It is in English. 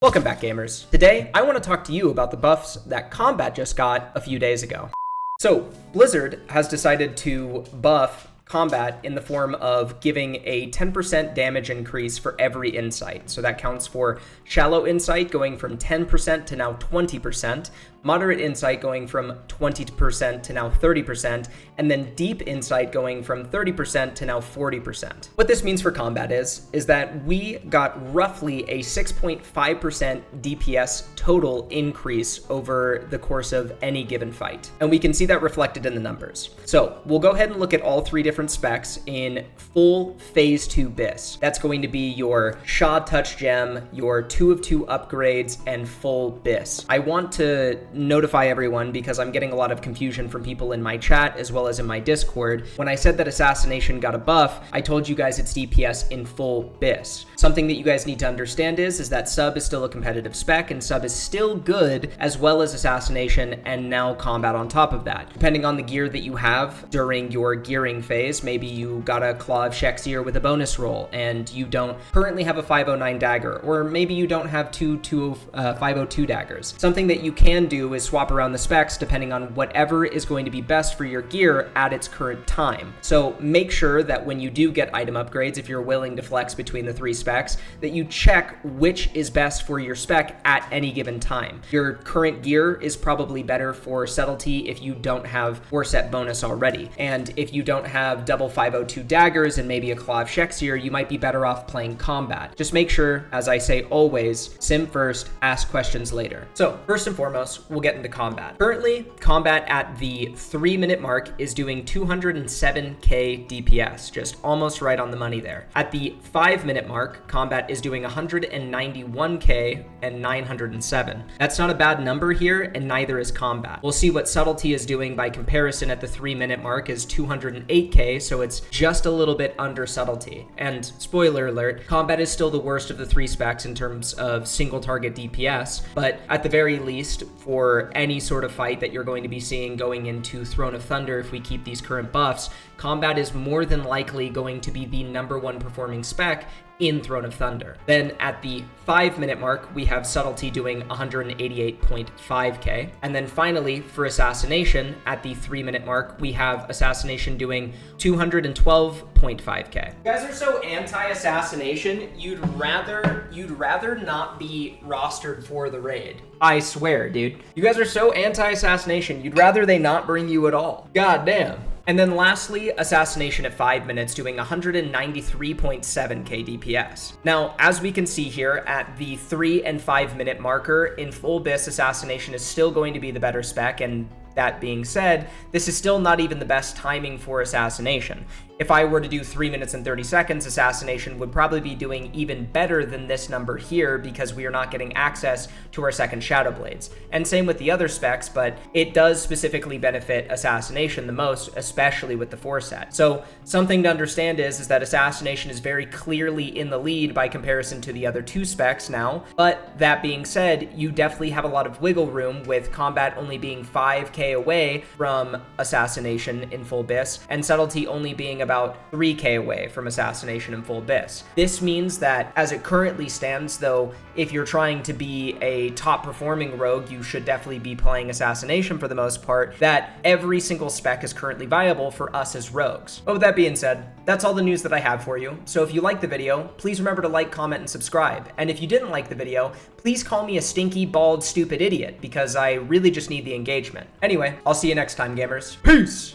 Welcome back, gamers. Today, I want to talk to you about the buffs that Combat just got a few days ago. So, Blizzard has decided to buff Combat in the form of giving a 10% damage increase for every insight. So that counts for Shallow Insight going from 10% to now 20%, Moderate Insight going from 20% to now 30%, and then Deep Insight going from 30% to now 40%. What this means for Combat is that we got roughly a 6.5% DPS total increase over the course of any given fight. And we can see that reflected in the numbers. So we'll go ahead and look at all three different specs in full Phase 2 BIS. That's going to be your Sha Touch Gem, your 2 of 2 upgrades, and full BIS. I want to notify everyone because I'm getting a lot of confusion from people in my chat as well as in my Discord. When I said that Assassination got a buff, I told you guys it's DPS in full BIS. Something that you guys need to understand is that Sub is still a competitive spec and Sub is still good as well as Assassination and now Combat on top of that. Depending on the gear that you have during your gearing phase, maybe you got a Claw of Shexier with a bonus roll and you don't currently have a 509 dagger, or maybe you don't have two 502 daggers. Something that you can do is swap around the specs depending on whatever is going to be best for your gear at its current time. So make sure that when you do get item upgrades, if you're willing to flex between the three specs, that you check which is best for your spec at any given time. Your current gear is probably better for Subtlety if you don't have 4 set bonus already. And if you don't have double 502 daggers and maybe a Claw of Shexier, you might be better off playing Combat. Just make sure, as I say always, sim first, ask questions later. So first and foremost, we'll get into Combat. Currently, Combat at the 3-minute mark is doing 207k DPS, just almost right on the money there. At the 5-minute mark, Combat is doing 191k and 907. That's not a bad number here, and neither is Combat. We'll see what Subtlety is doing by comparison at the 3-minute mark is 208k, so it's just a little bit under Subtlety. And spoiler alert, Combat is still the worst of the 3 specs in terms of single target DPS, but at the very least, for any sort of fight that you're going to be seeing going into Throne of Thunder, if we keep these current buffs, Combat is more than likely going to be the #1 performing spec in Throne of Thunder. Then at the 5-minute mark, we have Subtlety doing 188.5k. And then finally, for Assassination, at the 3-minute mark, we have Assassination doing 212.5k. You guys are so anti-Assassination, you'd rather not be rostered for the raid. I swear, dude. You guys are so anti-Assassination, you'd rather they not bring you at all. God damn. And then lastly, Assassination at 5 minutes doing 193.7k DPS. Now, as we can see here at the 3 and 5 minute marker, in full BIS, Assassination is still going to be the better spec, and that being said, this is still not even the best timing for Assassination. If I were to do 3 minutes and 30 seconds, Assassination would probably be doing even better than this number here because we are not getting access to our second Shadow Blades. And same with the other specs, but it does specifically benefit Assassination the most, especially with the 4 set. So something to understand is that Assassination is very clearly in the lead by comparison to the other 2 specs now. But that being said, you definitely have a lot of wiggle room with Combat only being 5k away from Assassination in full BIS, and Subtlety only being about 3k away from Assassination in full BIS. This means that as it currently stands, though, if you're trying to be a top performing rogue, you should definitely be playing Assassination for the most part, that every single spec is currently viable for us as rogues. But with that being said, that's all the news that I have for you. So if you liked the video, please remember to like, comment, and subscribe. And if you didn't like the video, please call me a stinky, bald, stupid idiot, because I really just need the engagement. Anyway, I'll see you next time, gamers. Peace!